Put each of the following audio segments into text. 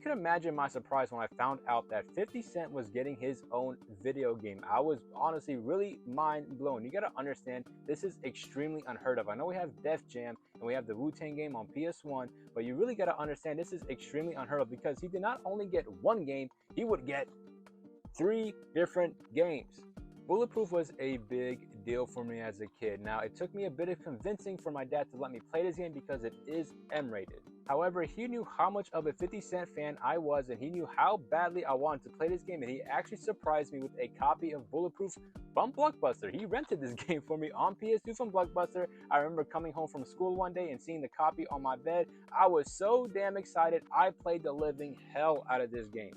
You can imagine my surprise when I found out that 50 Cent was getting his own video game. I was honestly really mind blown. You gotta understand, this is extremely unheard of. I know we have Def Jam and we have the Wu-Tang game on PS1, but you really gotta understand this is extremely unheard of because he did not only get one game, he would get 3 different games. Bulletproof was a big deal for me as a kid. Now, it took me a bit of convincing for my dad to let me play this game because it is M-rated. However, he knew how much of a 50 Cent fan I was and he knew how badly I wanted to play this game, and he actually surprised me with a copy of Bulletproof from Blockbuster. He rented this game for me on PS2 from Blockbuster. I remember coming home from school one day and seeing the copy on my bed. I was so damn excited. I played the living hell out of this game.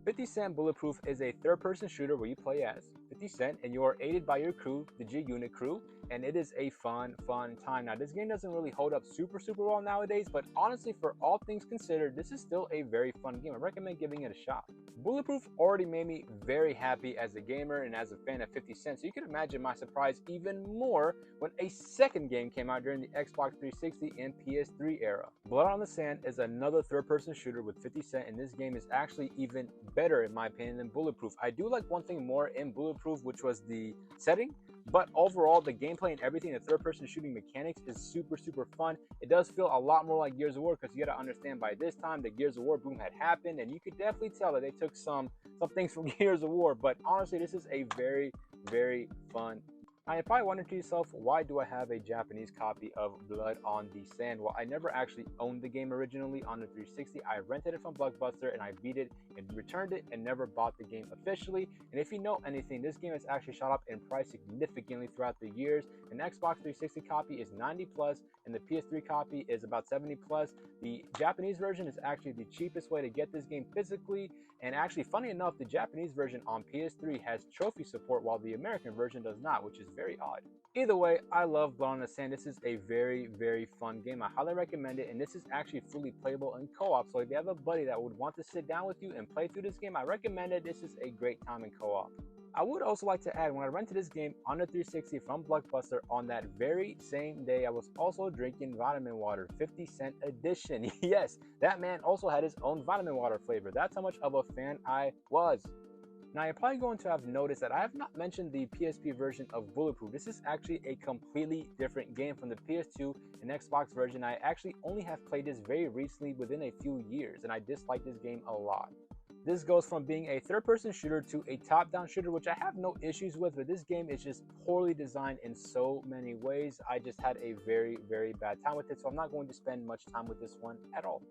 50 Cent Bulletproof is a third-person shooter where you play as 50 Cent and you are aided by your crew, the G-Unit crew, and it is a fun time. Now, this game doesn't really hold up super well nowadays, but honestly, for all things considered, this is still a very fun game. I recommend giving it a shot. Bulletproof already made me very happy as a gamer and as a fan of 50 Cent, so you can imagine my surprise even more when a second game came out during the Xbox 360 and PS3 era. Blood on the Sand is another third-person shooter with 50 Cent, and this game is actually even better in my opinion than Bulletproof. I do like one thing more in Bulletproof, which was the setting, but overall the gameplay and everything, the third-person shooting mechanics is super fun. It does feel a lot more like Gears of War because you got to understand by this time the Gears of War boom had happened, and you could definitely tell that they took some things from Gears of War. But honestly, this is a very fun. Now, you're probably wondering to yourself, why do I have a Japanese copy of Blood on the Sand? Well, I never actually owned the game originally on the 360. I rented it from Blockbuster and I beat it and returned it and never bought the game officially. And if you know anything, this game has actually shot up in price significantly throughout the years. An Xbox 360 copy is 90 plus and the PS3 copy is about 70 plus. The Japanese version is actually the cheapest way to get this game physically. And actually, funny enough, the Japanese version on PS3 has trophy support while the American version does not, which is very odd. Either way, I love Blood on the Sand. This is a very fun game. I highly recommend it, and this is actually fully playable in co-op. So if you have a buddy that would want to sit down with you and play through this game, I recommend it. This is a great time in co-op. I would also like to add, when I rented this game on the 360 from Blockbuster, on that very same day, I was also drinking vitamin water, 50 Cent edition. Yes, that man also had his own vitamin water flavor. That's how much of a fan I was. Now, you're probably going to have noticed that I have not mentioned the PSP version of Bulletproof. This is actually a completely different game from the PS2 and Xbox version. I actually only have played this very recently within a few years, and I dislike this game a lot. This goes from being a third-person shooter to a top-down shooter, which I have no issues with, but this game is just poorly designed in so many ways. I just had a very bad time with it, so I'm not going to spend much time with this one at all.